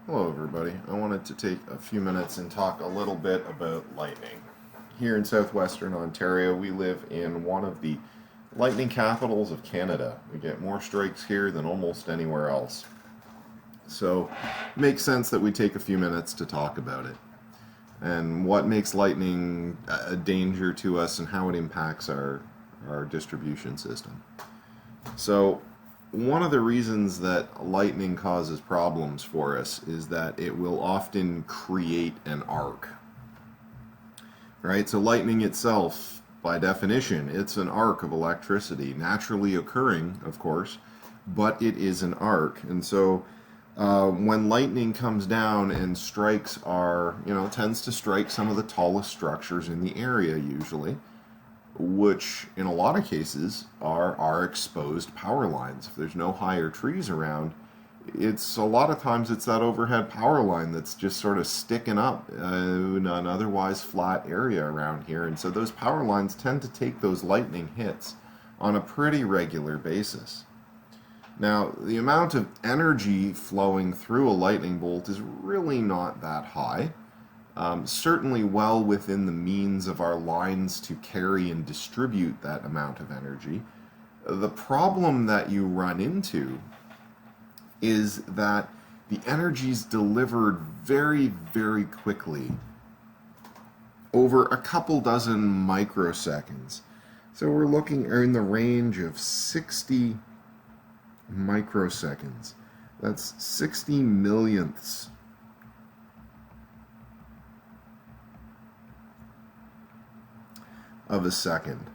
Hello, everybody. I wanted to take a few minutes and talk a little bit about lightning. Here in southwestern Ontario, we live in one of the lightning capitals of Canada. We get more strikes here than almost anywhere else. So, it makes sense that we take a few minutes to talk about it and what makes lightning a danger to us and how it impacts our distribution system. So, one of the reasons that lightning causes problems for us is that it will often create an arc, right? So, lightning itself, by definition, it's an arc of electricity, naturally occurring, of course, but it is an arc. And so, when lightning comes down and strikes tends to strike some of the tallest structures in the area usually, which in a lot of cases are our exposed power lines. If there's no higher trees around, it's a lot of times it's that overhead power line that's just sort of sticking up in an otherwise flat area around here. And so those power lines tend to take those lightning hits on a pretty regular basis. Now, the amount of energy flowing through a lightning bolt is really not that high. Certainly well within the means of our lines to carry and distribute that amount of energy. The problem that you run into is that the energy is delivered very, very quickly over a couple dozen microseconds. So we're looking in the range of 60 microseconds. That's 60 millionths of a second.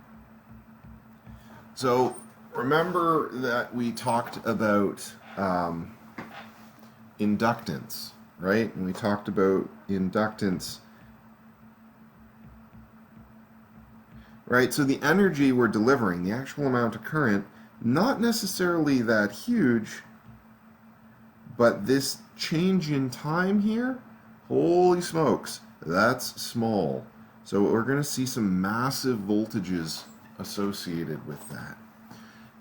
So remember that we talked about inductance, right? And we talked about inductance, right? So the energy we're delivering, the actual amount of current, not necessarily that huge, but this change in time here, holy smokes, that's small. So we're going to see some massive voltages associated with that.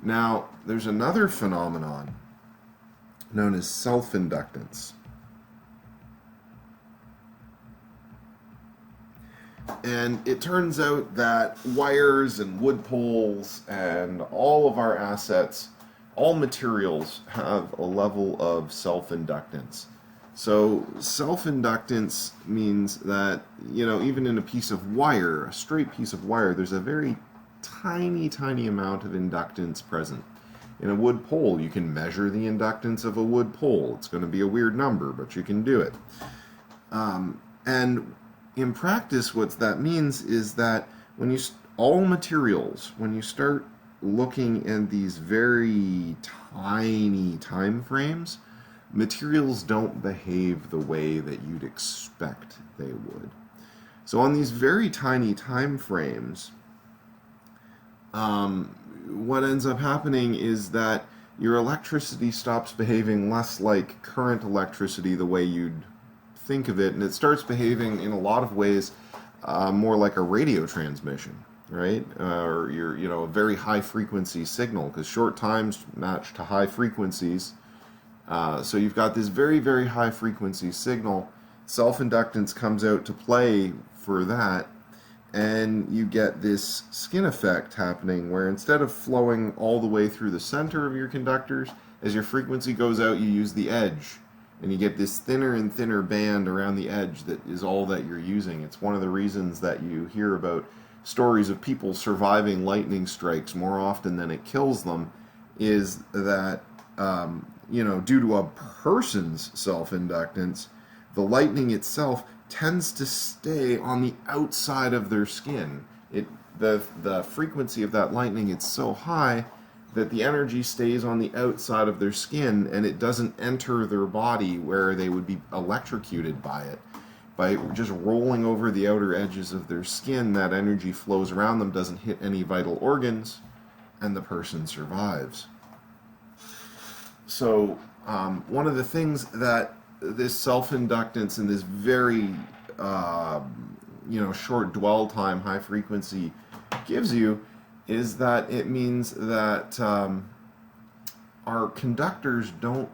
Now, there's another phenomenon known as self-inductance. And it turns out that wires and wood poles and all of our assets, all materials have a level of self-inductance. So self-inductance means that, even in a piece of wire, a straight piece of wire, there's a very tiny, tiny amount of inductance present. In a wood pole, you can measure the inductance of a wood pole. It's going to be a weird number, but you can do it. And in practice, what that means is that when all materials, when you start looking at these very tiny time frames, materials don't behave the way that you'd expect they would. So on these very tiny time frames, what ends up happening is that your electricity stops behaving less like current electricity the way you'd think of it, and it starts behaving in a lot of ways more like a radio transmission, right? Or a very high frequency signal, because short times match to high frequencies. So you've got this very, very high frequency signal. Self-inductance comes out to play for that, and you get this skin effect happening where instead of flowing all the way through the center of your conductors, as your frequency goes out, you use the edge. And you get this thinner and thinner band around the edge that is all that you're using. It's one of the reasons that you hear about stories of people surviving lightning strikes more often than it kills them, is that due to a person's self-inductance, the lightning itself tends to stay on the outside of their skin. The frequency of that lightning is so high that the energy stays on the outside of their skin and it doesn't enter their body where they would be electrocuted by it. By just rolling over the outer edges of their skin, that energy flows around them, doesn't hit any vital organs, and the person survives. So one of the things that this self-inductance and this very short dwell time, high frequency gives you is that it means that our conductors don't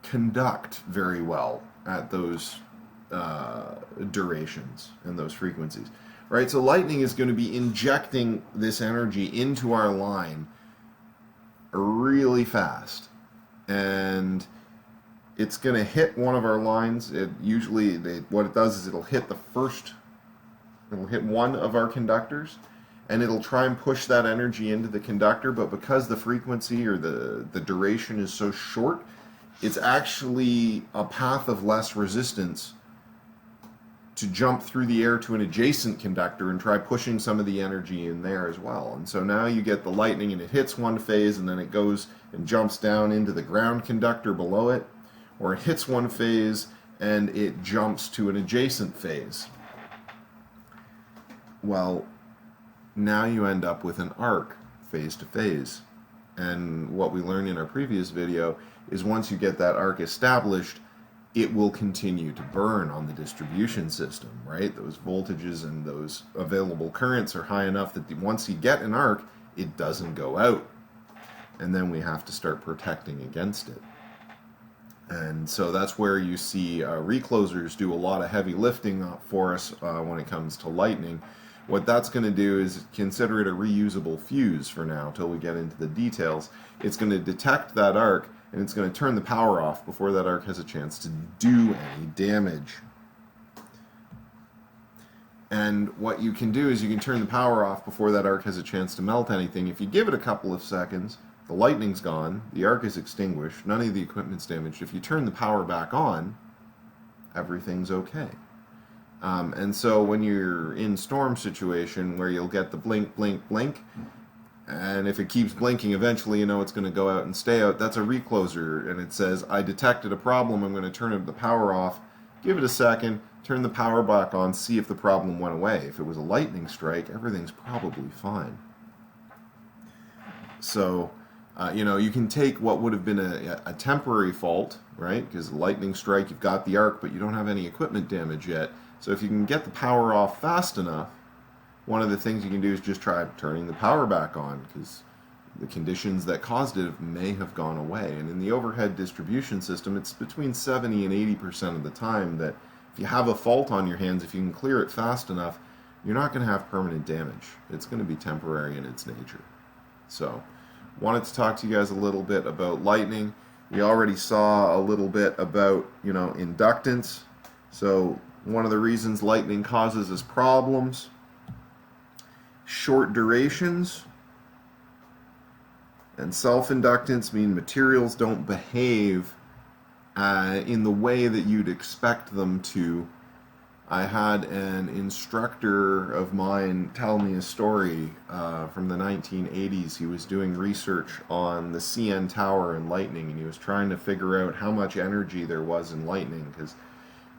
conduct very well at those durations and those frequencies, right? So lightning is going to be injecting this energy into our line really fast, and it's going to hit one of our lines. What it does is it'll hit one of our conductors, and it'll try and push that energy into the conductor, but because the frequency or the duration is so short, it's actually a path of less resistance to jump through the air to an adjacent conductor and try pushing some of the energy in there as well. And so now you get the lightning, and it hits one phase, and then it goes and jumps down into the ground conductor below it, or it hits one phase and it jumps to an adjacent phase. Well, now you end up with an arc phase to phase. And what we learned in our previous video is once you get that arc established, it will continue to burn on the distribution system, right? Those voltages and those available currents are high enough that once you get an arc, it doesn't go out. And then we have to start protecting against it. And so that's where you see reclosers do a lot of heavy lifting for us when it comes to lightning. What that's going to do is consider it a reusable fuse for now till we get into the details. It's going to detect that arc, and it's going to turn the power off before that arc has a chance to do any damage. And what you can do is you can turn the power off before that arc has a chance to melt anything. If you give it a couple of seconds, the lightning's gone, the arc is extinguished, none of the equipment's damaged. If you turn the power back on, everything's okay. And so when you're in storm situation where you'll get the blink, blink, blink, and if it keeps blinking, eventually you know it's going to go out and stay out. That's a recloser, and it says, I detected a problem, I'm going to turn the power off, give it a second, turn the power back on, see if the problem went away. If it was a lightning strike, everything's probably fine. So, you can take what would have been a temporary fault, right? Because lightning strike, you've got the arc, but you don't have any equipment damage yet. So if you can get the power off fast enough, one of the things you can do is just try turning the power back on, because the conditions that caused it may have gone away. And in the overhead distribution system, it's between 70 and 80% of the time that if you have a fault on your hands, if you can clear it fast enough, you're not going to have permanent damage. It's going to be temporary in its nature. So, wanted to talk to you guys a little bit about lightning. We already saw a little bit about, inductance. So, one of the reasons lightning causes us problems: short durations, and self-inductance mean materials don't behave in the way that you'd expect them to. I had an instructor of mine tell me a story from the 1980s. He was doing research on the CN Tower and lightning, and he was trying to figure out how much energy there was in lightning, because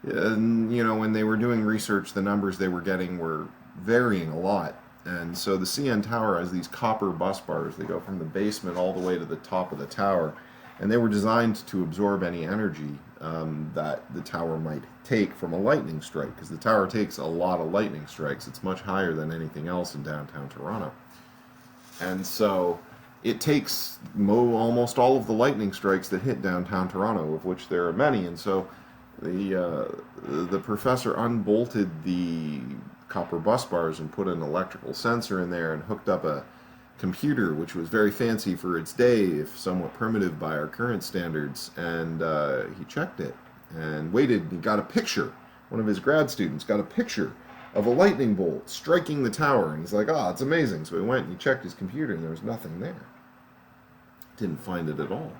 when they were doing research, the numbers they were getting were varying a lot. And so the CN Tower has these copper bus bars. They go from the basement all the way to the top of the tower, and they were designed to absorb any energy that the tower might take from a lightning strike, because the tower takes a lot of lightning strikes. It's much higher than anything else in downtown Toronto. And so it takes almost all of the lightning strikes that hit downtown Toronto, of which there are many. And so the professor unbolted the copper bus bars and put an electrical sensor in there and hooked up a computer, which was very fancy for its day, if somewhat primitive by our current standards. And he checked it and waited, and he got a picture. One of his grad students got a picture of a lightning bolt striking the tower, and he's like, it's amazing. So he went and he checked his computer, and there was nothing there. Didn't find it at all.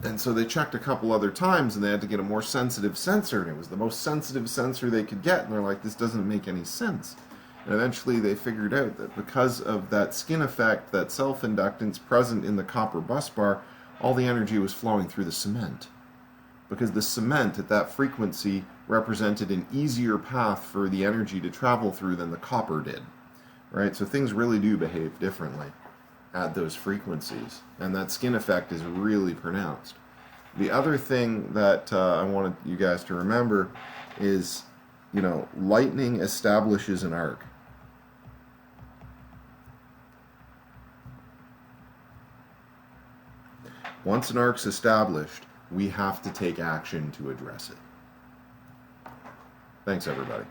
And so they checked a couple other times, and they had to get a more sensitive sensor, and it was the most sensitive sensor they could get, and they're like, this doesn't make any sense. And eventually they figured out that because of that skin effect, that self-inductance present in the copper bus bar, all the energy was flowing through the cement. Because the cement at that frequency represented an easier path for the energy to travel through than the copper did. Right? So things really do behave differently at those frequencies, and that skin effect is really pronounced. The other thing that I wanted you guys to remember is, lightning establishes an arc. Once an ARC's established, we have to take action to address it. Thanks, everybody.